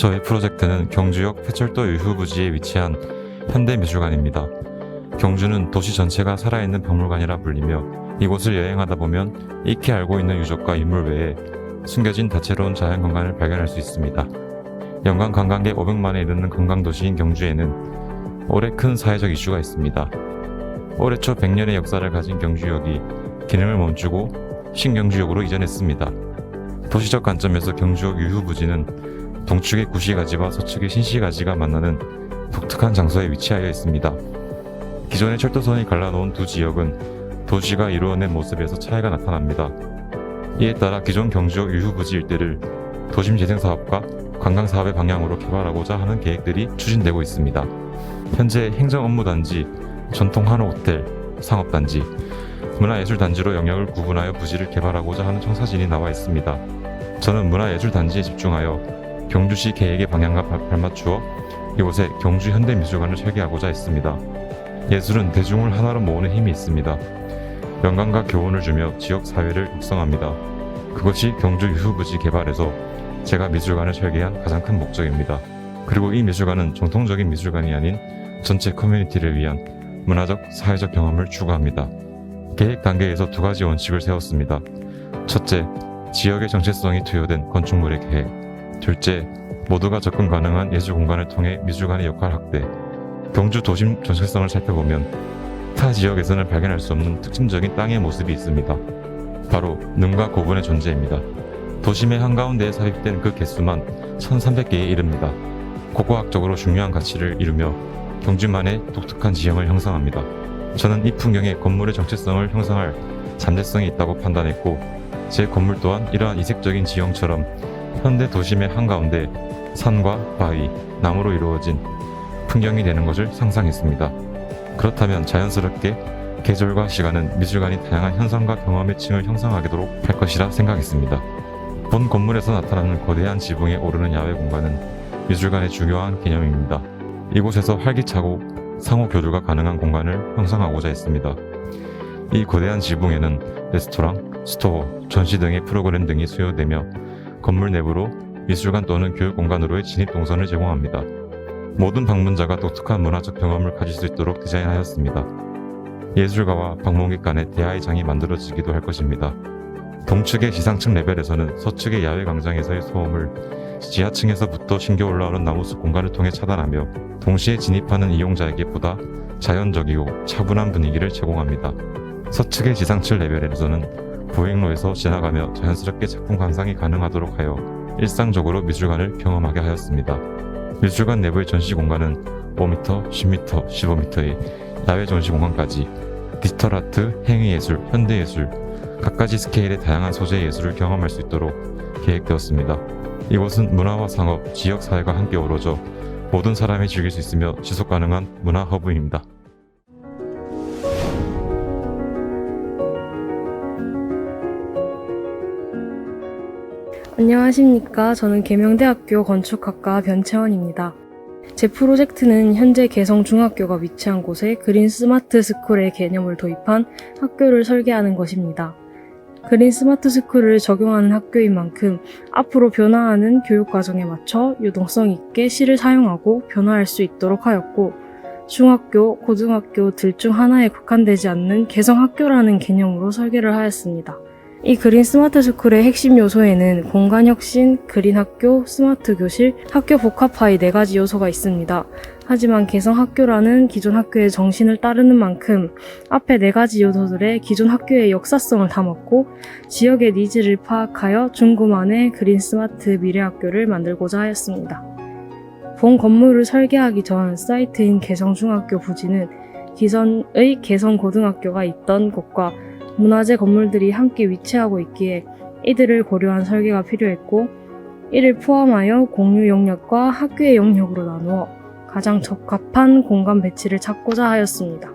저의 프로젝트는 경주역 폐철도 유후 부지에 위치한 현대미술관입니다. 경주는 도시 전체가 살아있는 박물관이라 불리며 이곳을 여행하다 보면 익히 알고 있는 유적과 인물 외에 숨겨진 다채로운 자연경관을 발견할 수 있습니다. 연간 관광객 500만에 이르는 관광도시인 경주에는 올해 큰 사회적 이슈가 있습니다. 올해 초 100년의 역사를 가진 경주역이 기능을 멈추고 신경주역으로 이전했습니다. 도시적 관점에서 경주역 유후부지는 동측의 구시가지와 서측의 신시가지가 만나는 독특한 장소에 위치하여 있습니다. 기존의 철도선이 갈라놓은 두 지역은 도시가 이루어낸 모습에서 차이가 나타납니다. 이에 따라 기존 경주역 유후부지 일대를 도심재생사업과 관광사업의 방향으로 개발하고자 하는 계획들이 추진되고 있습니다. 현재 행정업무단지, 전통한옥호텔, 상업단지, 문화예술단지로 영역을 구분하여 부지를 개발하고자 하는 청사진이 나와 있습니다. 저는 문화예술단지에 집중하여 경주시 계획의 방향과 발맞추어 이곳에 경주현대미술관을 설계하고자 했습니다. 예술은 대중을 하나로 모으는 힘이 있습니다. 영감과 교훈을 주며 지역 사회를 육성합니다. 그것이 경주 유후부지 개발에서 제가 미술관을 설계한 가장 큰 목적입니다. 그리고 이 미술관은 정통적인 미술관이 아닌 전체 커뮤니티를 위한 문화적, 사회적 경험을 추구합니다. 계획 단계에서 두 가지 원칙을 세웠습니다. 첫째, 지역의 정체성이 투여된 건축물의 계획. 둘째, 모두가 접근 가능한 예술 공간을 통해 미술관의 역할 확대. 경주 도심 정체성을 살펴보면 타 지역에서는 발견할 수 없는 특징적인 땅의 모습이 있습니다. 바로 능과 고분의 존재입니다. 도심의 한가운데에 삽입된 그 개수만 1300개에 이릅니다. 고고학적으로 중요한 가치를 이루며 경주만의 독특한 지형을 형성합니다. 저는 이 풍경에 건물의 정체성을 형성할 잠재성이 있다고 판단했고, 제 건물 또한 이러한 이색적인 지형처럼 현대 도심의 한가운데 산과 바위, 나무로 이루어진 풍경이 되는 것을 상상했습니다. 그렇다면 자연스럽게 계절과 시간은 미술관이 다양한 현상과 경험의 층을 형성하도록 할 것이라 생각했습니다. 본 건물에서 나타나는 거대한 지붕에 오르는 야외 공간은 미술관의 중요한 개념입니다. 이곳에서 활기차고 상호 교류가 가능한 공간을 형성하고자 했습니다. 이 거대한 지붕에는 레스토랑, 스토어, 전시 등의 프로그램 등이 수요되며 건물 내부로 미술관 또는 교육공간으로의 진입 동선을 제공합니다. 모든 방문자가 독특한 문화적 경험을 가질 수 있도록 디자인하였습니다. 예술가와 방문객 간의 대화의 장이 만들어지기도 할 것입니다. 동측의 지상층 레벨에서는 서측의 야외 광장에서의 소음을 지하층에서부터 신겨 올라오는 나무숲 공간을 통해 차단하며 동시에 진입하는 이용자에게 보다 자연적이고 차분한 분위기를 제공합니다. 서측의 지상층 레벨에서는 보행로에서 지나가며 자연스럽게 작품 감상이 가능하도록 하여 일상적으로 미술관을 경험하게 하였습니다. 미술관 내부의 전시 공간은 5m, 10m, 15m의 야외 전시 공간까지 디지털 아트, 행위예술, 현대예술, 각가지 스케일의 다양한 소재의 예술을 경험할 수 있도록 계획되었습니다. 이곳은 문화와 상업, 지역 사회가 함께 어우러져 모든 사람이 즐길 수 있으며 지속 가능한 문화 허브입니다. 안녕하십니까. 저는 계명대학교 건축학과 변채원입니다. 제 프로젝트는 현재 개성중학교가 위치한 곳에 그린 스마트 스쿨의 개념을 도입한 학교를 설계하는 것입니다. 그린 스마트 스쿨을 적용하는 학교인 만큼 앞으로 변화하는 교육과정에 맞춰 유동성 있게 실을 사용하고 변화할 수 있도록 하였고, 중학교, 고등학교 둘 중 하나에 국한되지 않는 개성학교라는 개념으로 설계를 하였습니다. 이 그린 스마트 스쿨의 핵심 요소에는 공간혁신, 그린 학교, 스마트 교실, 학교 복합화의 4가지 요소가 있습니다. 하지만 개성학교라는 기존 학교의 정신을 따르는 만큼 앞에 4가지 요소들의 기존 학교의 역사성을 담았고, 지역의 니즈를 파악하여 중구만의 그린 스마트 미래학교를 만들고자 하였습니다. 본 건물을 설계하기 전 사이트인 개성중학교 부지는 기존의 개성고등학교가 있던 곳과 문화재 건물들이 함께 위치하고 있기에 이들을 고려한 설계가 필요했고, 이를 포함하여 공유 영역과 학교의 영역으로 나누어 가장 적합한 공간 배치를 찾고자 하였습니다.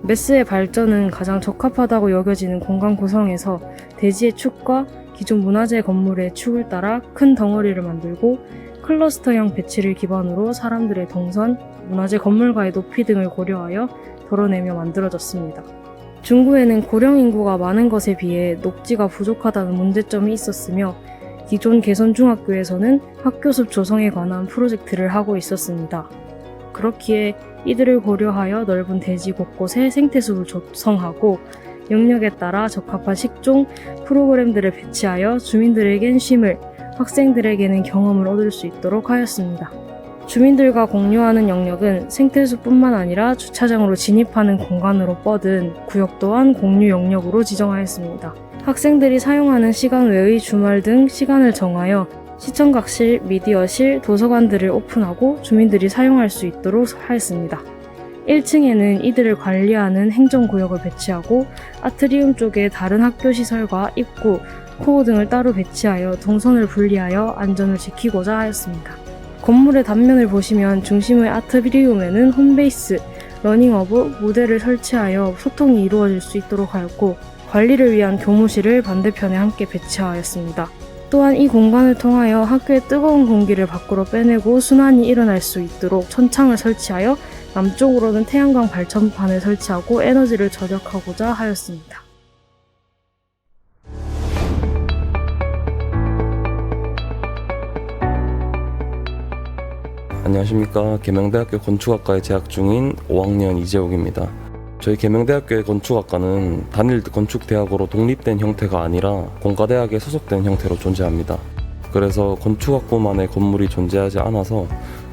메스의 발전은 가장 적합하다고 여겨지는 공간 구성에서 대지의 축과 기존 문화재 건물의 축을 따라 큰 덩어리를 만들고, 클러스터형 배치를 기반으로 사람들의 동선, 문화재 건물과의 높이 등을 고려하여 덜어내며 만들어졌습니다. 중구에는 고령 인구가 많은 것에 비해 녹지가 부족하다는 문제점이 있었으며, 기존 개선중학교에서는 학교 숲 조성에 관한 프로젝트를 하고 있었습니다. 그렇기에 이들을 고려하여 넓은 대지 곳곳에 생태숲을 조성하고 영역에 따라 적합한 식종 프로그램들을 배치하여 주민들에겐 쉼을, 학생들에게는 경험을 얻을 수 있도록 하였습니다. 주민들과 공유하는 영역은 생태숲뿐만 아니라 주차장으로 진입하는 공간으로 뻗은 구역 또한 공유 영역으로 지정하였습니다. 학생들이 사용하는 시간 외의 주말 등 시간을 정하여 시청각실, 미디어실, 도서관들을 오픈하고 주민들이 사용할 수 있도록 하였습니다. 1층에는 이들을 관리하는 행정구역을 배치하고 아트리움 쪽에 다른 학교 시설과 입구, 코어 등을 따로 배치하여 동선을 분리하여 안전을 지키고자 하였습니다. 건물의 단면을 보시면 중심의 아트리움에는 홈베이스, 러닝허브, 무대를 설치하여 소통이 이루어질 수 있도록 하였고 관리를 위한 교무실을 반대편에 함께 배치하였습니다. 또한 이 공간을 통하여 학교의 뜨거운 공기를 밖으로 빼내고 순환이 일어날 수 있도록 천창을 설치하여 남쪽으로는 태양광 발전판을 설치하고 에너지를 절약하고자 하였습니다. 안녕하십니까. 계명대학교 건축학과에 재학 중인 5학년 이재욱입니다. 저희 계명대학교의 건축학과는 단일 건축대학으로 독립된 형태가 아니라 공과대학에 소속된 형태로 존재합니다. 그래서 건축학부만의 건물이 존재하지 않아서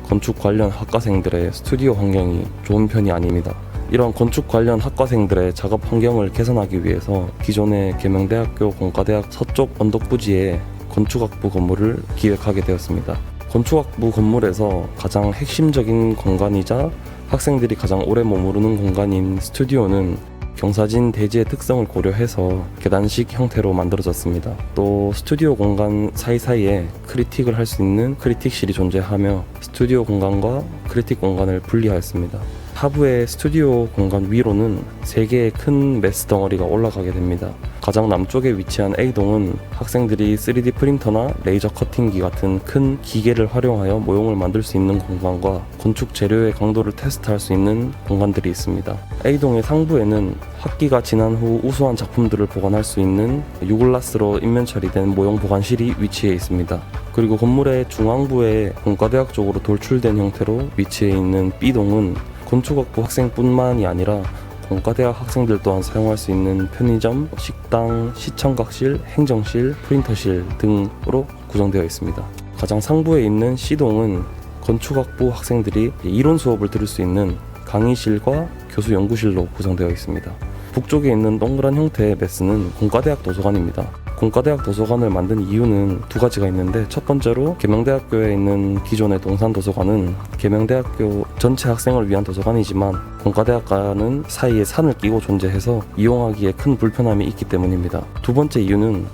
건축 관련 학과생들의 스튜디오 환경이 좋은 편이 아닙니다. 이런 건축 관련 학과생들의 작업 환경을 개선하기 위해서 기존의 계명대학교 공과대학 서쪽 언덕부지에 건축학부 건물을 기획하게 되었습니다. 건축학부 건물에서 가장 핵심적인 공간이자 학생들이 가장 오래 머무르는 공간인 스튜디오는 경사진 대지의 특성을 고려해서 계단식 형태로 만들어졌습니다. 또 스튜디오 공간 사이사이에 크리틱을 할 수 있는 크리틱실이 존재하며 스튜디오 공간과 크리틱 공간을 분리하였습니다. 하부의 스튜디오 공간 위로는 3개의 큰 메스 덩어리가 올라가게 됩니다. 가장 남쪽에 위치한 A동은 학생들이 3D 프린터나 레이저 커팅기 같은 큰 기계를 활용하여 모형을 만들 수 있는 공간과 건축 재료의 강도를 테스트할 수 있는 공간들이 있습니다. A동의 상부에는 학기가 지난 후 우수한 작품들을 보관할 수 있는 유글라스로 인면 처리된 모형 보관실이 위치해 있습니다. 그리고 건물의 중앙부에 공과대학 쪽으로 돌출된 형태로 위치해 있는 B동은 건축학부 학생뿐만이 아니라 공과대학 학생들 또한 사용할 수 있는 편의점, 식당, 시청각실, 행정실, 프린터실 등으로 구성되어 있습니다. 가장 상부에 있는 C동은 건축학부 학생들이 이론 수업을 들을 수 있는 강의실과 교수 연구실로 구성되어 있습니다. 북쪽에 있는 동그란 형태의 메스는 공과대학 도서관입니다. 공과대학 도서관을 만든 이유는 2가지가 있는데, 첫 번째로 계명대학교에 있는 기존의 동산도서관은 계명대학교 전체 학생을 위한 도서관이지만 공과대학과는 사이에 산을 끼고 존재해서 이용하기에 큰 불편함이 있기 때문입니다. 2번째 이유는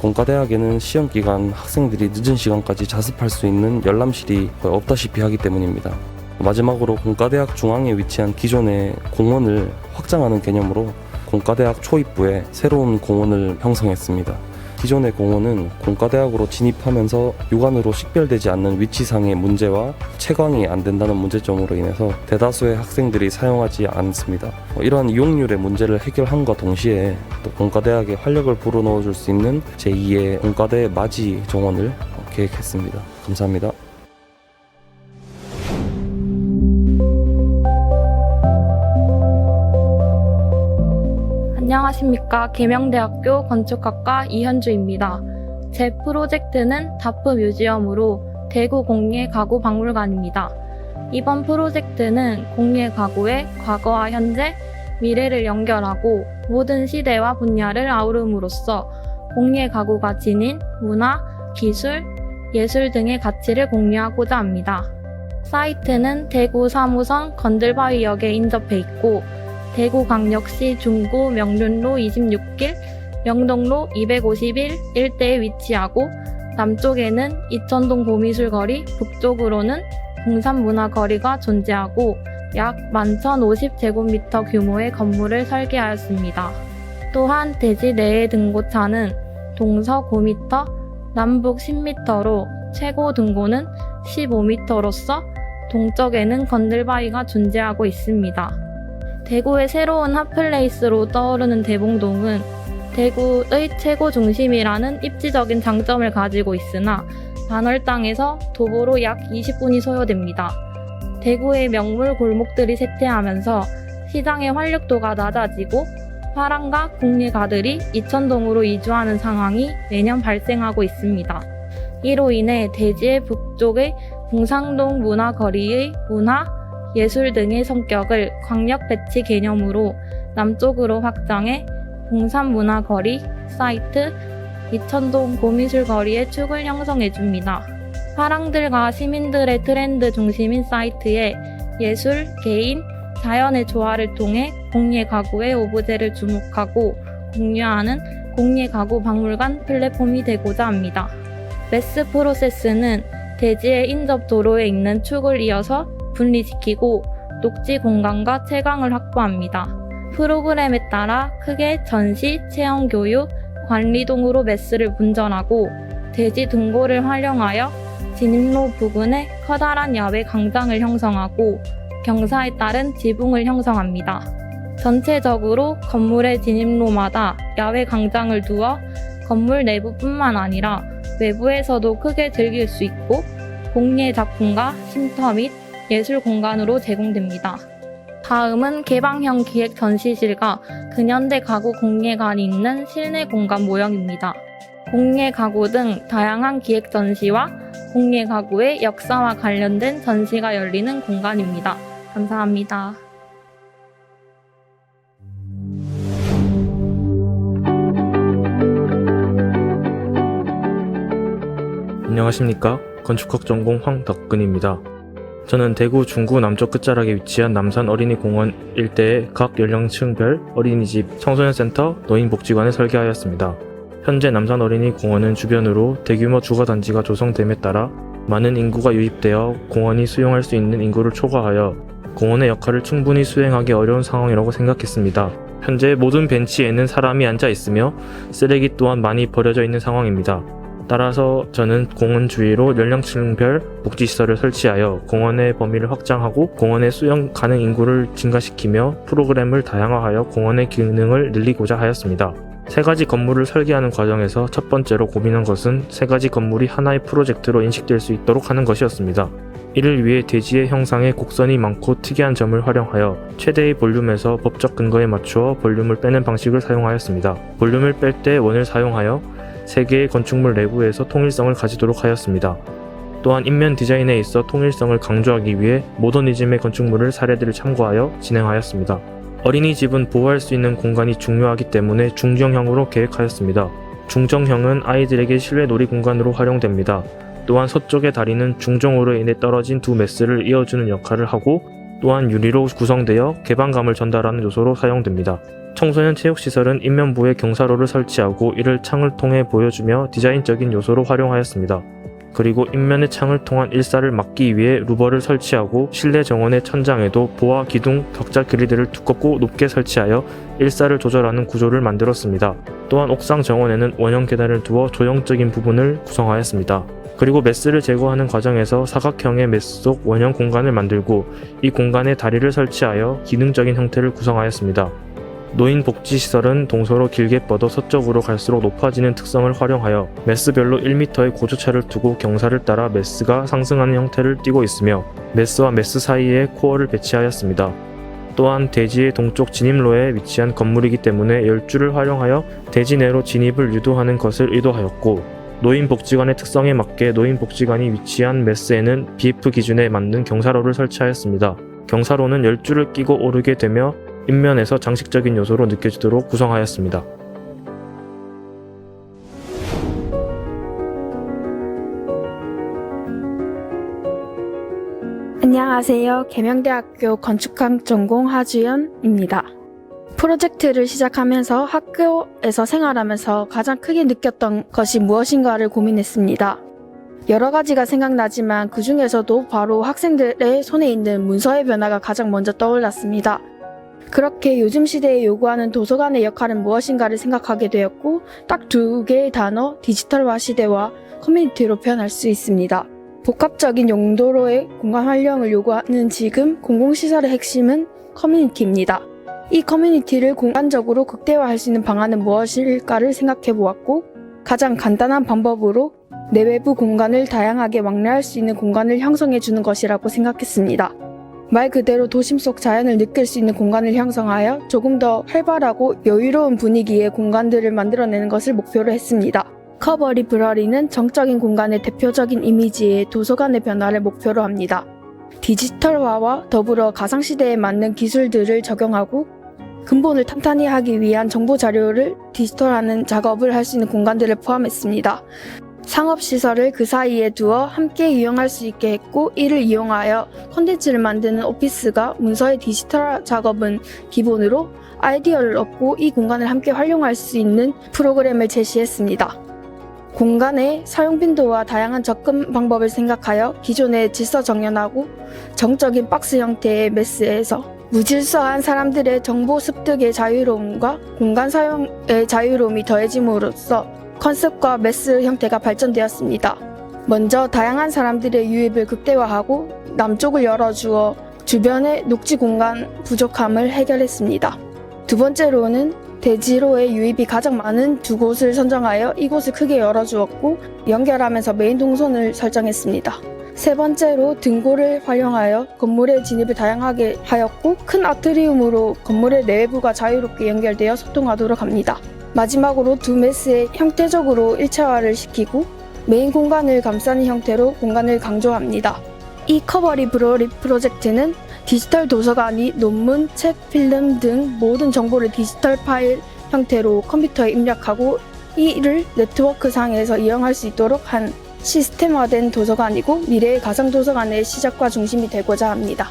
공과대학에는 시험기간 학생들이 늦은 시간까지 자습할 수 있는 열람실이 거의 없다시피 하기 때문입니다. 마지막으로 공과대학 중앙에 위치한 기존의 공원을 확장하는 개념으로 공과대학 초입부에 새로운 공원을 형성했습니다. 기존의 공원은 공과대학으로 진입하면서 육안으로 식별되지 않는 위치상의 문제와 채광이 안 된다는 문제점으로 인해서 대다수의 학생들이 사용하지 않습니다. 이러한 이용률의 문제를 해결함과 동시에 또 공과대학에 활력을 불어넣어 줄 수 있는 제2의 공과대 맞이 정원을 계획했습니다. 감사합니다. 안녕하십니까. 계명대학교 건축학과 이현주입니다. 제 프로젝트는 다프 뮤지엄으로 대구 공예 가구 박물관입니다. 이번 프로젝트는 공예 가구의 과거와 현재, 미래를 연결하고 모든 시대와 분야를 아우름으로써 공예 가구가 지닌 문화, 기술, 예술 등의 가치를 공유하고자 합니다. 사이트는 대구 3호선 건들바위역에 인접해 있고 대구광역시 중구 명륜로 26길, 명동로 251 일대에 위치하고 남쪽에는 이천동 보미술거리, 북쪽으로는 동산문화거리가 존재하고 약 11,050제곱미터 규모의 건물을 설계하였습니다. 또한 대지 내의 등고차는 동서 9m, 남북 10m로 최고 등고는 15m로서 동쪽에는 건들바위가 존재하고 있습니다. 대구의 새로운 핫플레이스로 떠오르는 대봉동은 대구의 최고 중심이라는 입지적인 장점을 가지고 있으나 단월당에서 도보로 약 20분이 소요됩니다. 대구의 명물 골목들이 쇠퇴하면서 시장의 활력도가 낮아지고 화랑과 공예가들이 이천동으로 이주하는 상황이 매년 발생하고 있습니다. 이로 인해 대지의 북쪽의 봉상동 문화거리의 문화, 예술 등의 성격을 광역 배치 개념으로 남쪽으로 확장해 봉산문화거리, 사이트, 이천동 고미술거리의 축을 형성해줍니다. 화랑들과 시민들의 트렌드 중심인 사이트에 예술, 개인, 자연의 조화를 통해 공예 가구의 오브제를 주목하고 공유하는 공예 가구 박물관 플랫폼이 되고자 합니다. 매스 프로세스는 대지의 인접 도로에 있는 축을 이어서 분리시키고 녹지 공간과 채광을 확보합니다. 프로그램에 따라 크게 전시, 체험 교육, 관리 등으로 매스를 분전하고 대지 등고를 활용하여 진입로 부근에 커다란 야외 광장을 형성하고 경사에 따른 지붕을 형성합니다. 전체적으로 건물의 진입로마다 야외 광장을 두어 건물 내부뿐만 아니라 외부에서도 크게 즐길 수 있고 공예 작품과 쉼터 및 예술 공간으로 제공됩니다. 다음은 개방형 기획 전시실과 근현대 가구 공예관이 있는 실내 공간 모형입니다. 공예 가구 등 다양한 기획 전시와 공예 가구의 역사와 관련된 전시가 열리는 공간입니다. 감사합니다. 안녕하십니까. 건축학 전공 황덕근입니다. 저는 대구 중구 남쪽 끝자락에 위치한 남산 어린이공원 일대의 각 연령층별 어린이집, 청소년센터, 노인복지관을 설계하였습니다. 현재 남산 어린이공원은 주변으로 대규모 주거단지가 조성됨에 따라 많은 인구가 유입되어 공원이 수용할 수 있는 인구를 초과하여 공원의 역할을 충분히 수행하기 어려운 상황이라고 생각했습니다. 현재 모든 벤치에는 사람이 앉아 있으며 쓰레기 또한 많이 버려져 있는 상황입니다. 따라서 저는 공원 주위로 연령층별 복지시설을 설치하여 공원의 범위를 확장하고 공원의 수용 가능 인구를 증가시키며 프로그램을 다양화하여 공원의 기능을 늘리고자 하였습니다. 세 가지 건물을 설계하는 과정에서 첫 번째로 고민한 것은 세 가지 건물이 하나의 프로젝트로 인식될 수 있도록 하는 것이었습니다. 이를 위해 대지의 형상에 곡선이 많고 특이한 점을 활용하여 최대의 볼륨에서 법적 근거에 맞추어 볼륨을 빼는 방식을 사용하였습니다. 볼륨을 뺄 때 원을 사용하여 세 개의 건축물 내부에서 통일성을 가지도록 하였습니다. 또한 인면 디자인에 있어 통일성을 강조하기 위해 모더니즘의 건축물을 사례들을 참고하여 진행하였습니다. 어린이집은 보호할 수 있는 공간이 중요하기 때문에 중정형으로 계획하였습니다. 중정형은 아이들에게 실외 놀이 공간으로 활용됩니다. 또한 서쪽의 다리는 중정으로 인해 떨어진 두 메스를 이어주는 역할을 하고 또한 유리로 구성되어 개방감을 전달하는 요소로 사용됩니다. 청소년 체육시설은 인면부에 경사로를 설치하고 이를 창을 통해 보여주며 디자인적인 요소로 활용하였습니다. 그리고 인면의 창을 통한 일사를 막기 위해 루버를 설치하고 실내 정원의 천장에도 보아, 기둥, 격자 그리드를 두껍고 높게 설치하여 일사를 조절하는 구조를 만들었습니다. 또한 옥상 정원에는 원형 계단을 두어 조형적인 부분을 구성하였습니다. 그리고 메스를 제거하는 과정에서 사각형의 메스 속 원형 공간을 만들고 이 공간에 다리를 설치하여 기능적인 형태를 구성하였습니다. 노인복지시설은 동서로 길게 뻗어 서쪽으로 갈수록 높아지는 특성을 활용하여 메스별로 1m의 고주차를 두고 경사를 따라 메스가 상승하는 형태를 띠고 있으며 메스와 메스 사이에 코어를 배치하였습니다. 또한 대지의 동쪽 진입로에 위치한 건물이기 때문에 열줄을 활용하여 대지 내로 진입을 유도하는 것을 의도하였고 노인복지관의 특성에 맞게 노인복지관이 위치한 메스에는 BF 기준에 맞는 경사로를 설치하였습니다. 경사로는 열줄을 끼고 오르게 되며 인면에서 장식적인 요소로 느껴지도록 구성하였습니다. 안녕하세요. 계명대학교 건축학 전공 하주연입니다. 프로젝트를 시작하면서 학교에서 생활하면서 가장 크게 느꼈던 것이 무엇인가를 고민했습니다. 여러 가지가 생각나지만 그 중에서도 바로 학생들의 손에 있는 문서의 변화가 가장 먼저 떠올랐습니다. 그렇게 요즘 시대에 요구하는 도서관의 역할은 무엇인가를 생각하게 되었고 딱 두 개의 단어, 디지털화 시대와 커뮤니티로 표현할 수 있습니다. 복합적인 용도로의 공간 활용을 요구하는 지금 공공시설의 핵심은 커뮤니티입니다. 이 커뮤니티를 공간적으로 극대화할 수 있는 방안은 무엇일까를 생각해 보았고, 가장 간단한 방법으로 내외부 공간을 다양하게 왕래할 수 있는 공간을 형성해 주는 것이라고 생각했습니다. 말 그대로 도심 속 자연을 느낄 수 있는 공간을 형성하여 조금 더 활발하고 여유로운 분위기의 공간들을 만들어내는 것을 목표로 했습니다. 커버 리브러리는 정적인 공간의 대표적인 이미지의 도서관의 변화를 목표로 합니다. 디지털화와 더불어 가상시대에 맞는 기술들을 적용하고 근본을 탄탄히 하기 위한 정보 자료를 디지털화하는 작업을 할 수 있는 공간들을 포함했습니다. 상업시설을 그 사이에 두어 함께 이용할 수 있게 했고, 이를 이용하여 콘텐츠를 만드는 오피스가 문서의 디지털화 작업은 기본으로 아이디어를 얻고 이 공간을 함께 활용할 수 있는 프로그램을 제시했습니다. 공간의 사용 빈도와 다양한 접근 방법을 생각하여 기존의 질서 정연하고 정적인 박스 형태의 메스에서 무질서한 사람들의 정보 습득의 자유로움과 공간 사용의 자유로움이 더해짐으로써 컨셉과 메스 형태가 발전되었습니다. 먼저 다양한 사람들의 유입을 극대화하고 남쪽을 열어주어 주변의 녹지 공간 부족함을 해결했습니다. 두 번째로는 대지로의 유입이 가장 많은 두 곳을 선정하여 이곳을 크게 열어주었고 연결하면서 메인 동선을 설정했습니다. 세 번째로 등고를 활용하여 건물의 진입을 다양하게 하였고 큰 아트리움으로 건물의 내부가 자유롭게 연결되어 소통하도록 합니다. 마지막으로 두 메스의 형태적으로 일체화를 시키고 메인 공간을 감싸는 형태로 공간을 강조합니다. 이 커버 리브러리 프로젝트는 디지털 도서관이 논문, 책, 필름 등 모든 정보를 디지털 파일 형태로 컴퓨터에 입력하고 이를 네트워크상에서 이용할 수 있도록 한 시스템화된 도서관이고 미래의 가상도서관의 시작과 중심이 되고자 합니다.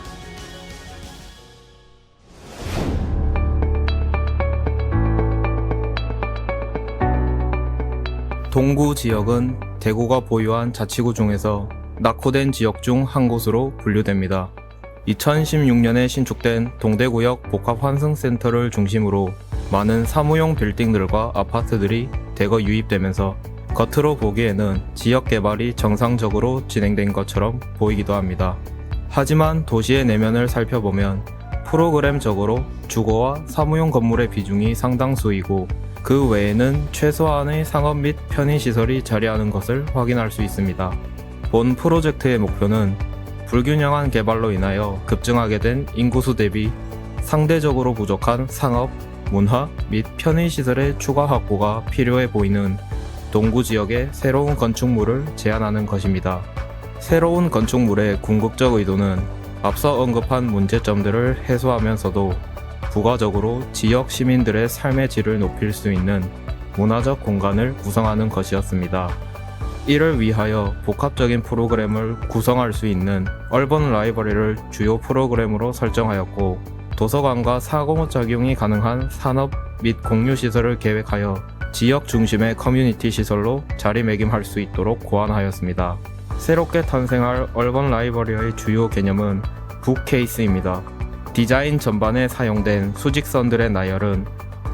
동구 지역은 대구가 보유한 자치구 중에서 낙후된 지역 중 한 곳으로 분류됩니다. 2016년에 신축된 동대구역 복합환승센터를 중심으로 많은 사무용 빌딩들과 아파트들이 대거 유입되면서 겉으로 보기에는 지역 개발이 정상적으로 진행된 것처럼 보이기도 합니다. 하지만 도시의 내면을 살펴보면 프로그램적으로 주거와 사무용 건물의 비중이 상당수이고 그 외에는 최소한의 상업 및 편의시설이 자리하는 것을 확인할 수 있습니다. 본 프로젝트의 목표는 불균형한 개발로 인하여 급증하게 된 인구수 대비 상대적으로 부족한 상업, 문화 및 편의시설의 추가 확보가 필요해 보이는 동구 지역의 새로운 건축물을 제안하는 것입니다. 새로운 건축물의 궁극적 의도는 앞서 언급한 문제점들을 해소하면서도 부가적으로 지역 시민들의 삶의 질을 높일 수 있는 문화적 공간을 구성하는 것이었습니다. 이를 위하여 복합적인 프로그램을 구성할 수 있는 얼번 라이브러리를 주요 프로그램으로 설정하였고 도서관과 상호작용이 가능한 산업 및 공유시설을 계획하여 지역 중심의 커뮤니티 시설로 자리매김할 수 있도록 고안하였습니다. 새롭게 탄생할 얼번 라이브러리의 주요 개념은 북케이스입니다. 디자인 전반에 사용된 수직선들의 나열은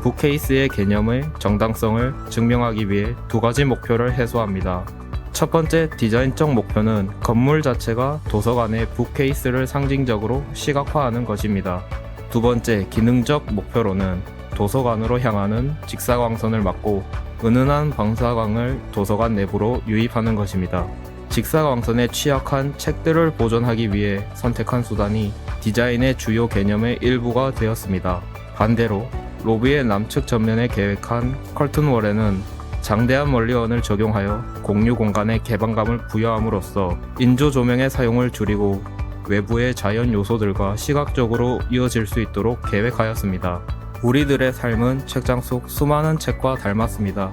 북케이스의 개념의 정당성을 증명하기 위해 두 가지 목표를 해소합니다. 첫 번째 디자인적 목표는 건물 자체가 도서관의 북케이스를 상징적으로 시각화하는 것입니다. 두 번째 기능적 목표로는 도서관으로 향하는 직사광선을 막고 은은한 방사광을 도서관 내부로 유입하는 것입니다. 직사광선에 취약한 책들을 보존하기 위해 선택한 수단이 디자인의 주요 개념의 일부가 되었습니다. 반대로 로비의 남측 전면에 계획한 커튼월에는 장대한 멀리원을 적용하여 공유 공간에 개방감을 부여함으로써 인조 조명의 사용을 줄이고 외부의 자연 요소들과 시각적으로 이어질 수 있도록 계획하였습니다. 우리들의 삶은 책장 속 수많은 책과 닮았습니다.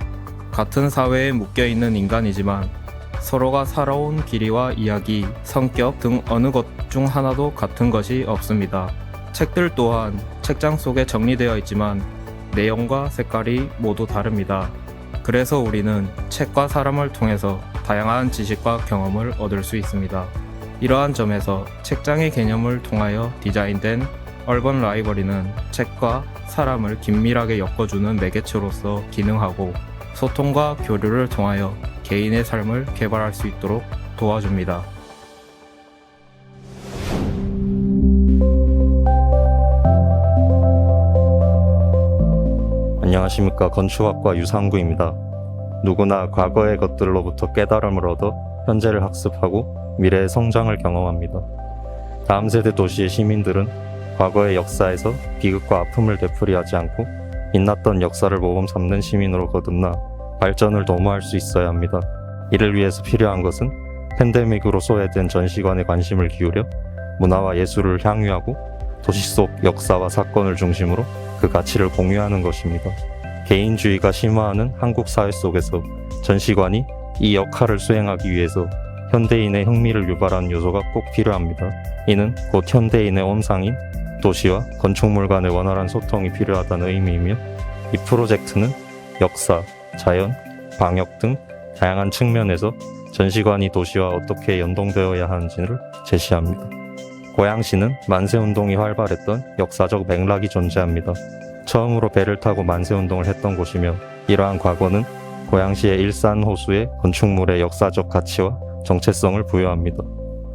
같은 사회에 묶여있는 인간이지만 서로가 살아온 길이와 이야기, 성격 등 어느 것 중 하나도 같은 것이 없습니다. 책들 또한 책장 속에 정리되어 있지만 내용과 색깔이 모두 다릅니다. 그래서 우리는 책과 사람을 통해서 다양한 지식과 경험을 얻을 수 있습니다. 이러한 점에서 책장의 개념을 통하여 디자인된 얼번 라이브러리는 책과 사람을 긴밀하게 엮어주는 매개체로서 기능하고 소통과 교류를 통하여 개인의 삶을 개발할 수 있도록 도와줍니다. 안녕하십니까. 건축학과 유상구입니다. 누구나 과거의 것들로부터 깨달음을 얻어 현재를 학습하고 미래의 성장을 경험합니다. 다음 세대 도시의 시민들은 과거의 역사에서 비극과 아픔을 되풀이하지 않고 빛났던 역사를 모범 삼는 시민으로 거듭나 발전을 도모할 수 있어야 합니다. 이를 위해서 필요한 것은 팬데믹으로 소외된 전시관에 관심을 기울여 문화와 예술을 향유하고 도시 속 역사와 사건을 중심으로 그 가치를 공유하는 것입니다. 개인주의가 심화하는 한국 사회 속에서 전시관이 이 역할을 수행하기 위해서 현대인의 흥미를 유발하는 요소가 꼭 필요합니다. 이는 곧 현대인의 온상인 도시와 건축물 간의 원활한 소통이 필요하다는 의미이며, 이 프로젝트는 역사, 자연, 방역 등 다양한 측면에서 전시관이 도시와 어떻게 연동되어야 하는지를 제시합니다. 고양시는 만세운동이 활발했던 역사적 맥락이 존재합니다. 처음으로 배를 타고 만세운동을 했던 곳이며, 이러한 과거는 고양시의 일산 호수의 건축물의 역사적 가치와 정체성을 부여합니다.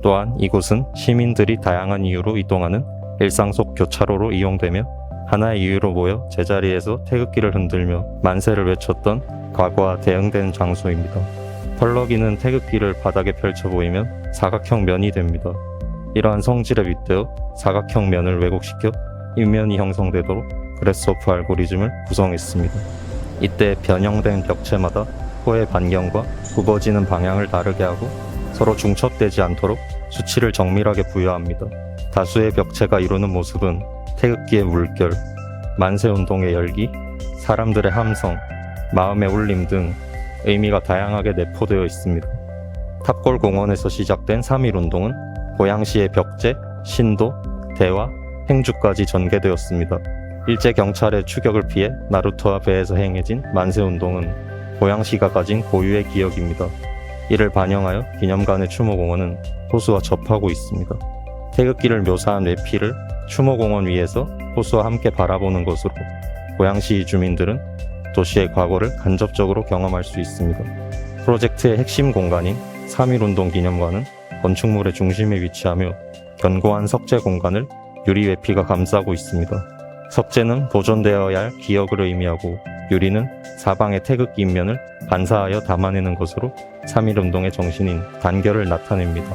또한 이곳은 시민들이 다양한 이유로 이동하는 일상 속 교차로로 이용되며, 하나의 이유로 모여 제자리에서 태극기를 흔들며 만세를 외쳤던 과거와 대응되는 장소입니다. 펄럭이는 태극기를 바닥에 펼쳐 보이면 사각형 면이 됩니다. 이러한 성질에 빗대어 사각형 면을 왜곡시켜 인면이 형성되도록 그래스호프 알고리즘을 구성했습니다. 이때 변형된 벽체마다 호의 반경과 굽어지는 방향을 다르게 하고 서로 중첩되지 않도록 수치를 정밀하게 부여합니다. 다수의 벽체가 이루는 모습은 태극기의 물결, 만세운동의 열기, 사람들의 함성, 마음의 울림 등 의미가 다양하게 내포되어 있습니다. 탑골공원에서 시작된 3.1운동은 고양시의 벽제, 신도, 대화, 행주까지 전개되었습니다. 일제 경찰의 추격을 피해 나루토와 배에서 행해진 만세운동은 고양시가 가진 고유의 기억입니다. 이를 반영하여 기념관의 추모공원은 호수와 접하고 있습니다. 태극기를 묘사한 외피를 추모공원 위에서 호수와 함께 바라보는 것으로 고양시 주민들은 도시의 과거를 간접적으로 경험할 수 있습니다. 프로젝트의 핵심 공간인 3.1운동 기념관은 건축물의 중심에 위치하며 견고한 석재 공간을 유리 외피가 감싸고 있습니다. 석재는 보존되어야 할 기억을 의미하고, 유리는 사방의 태극기 인면을 반사하여 담아내는 것으로 3.1운동의 정신인 단결을 나타냅니다.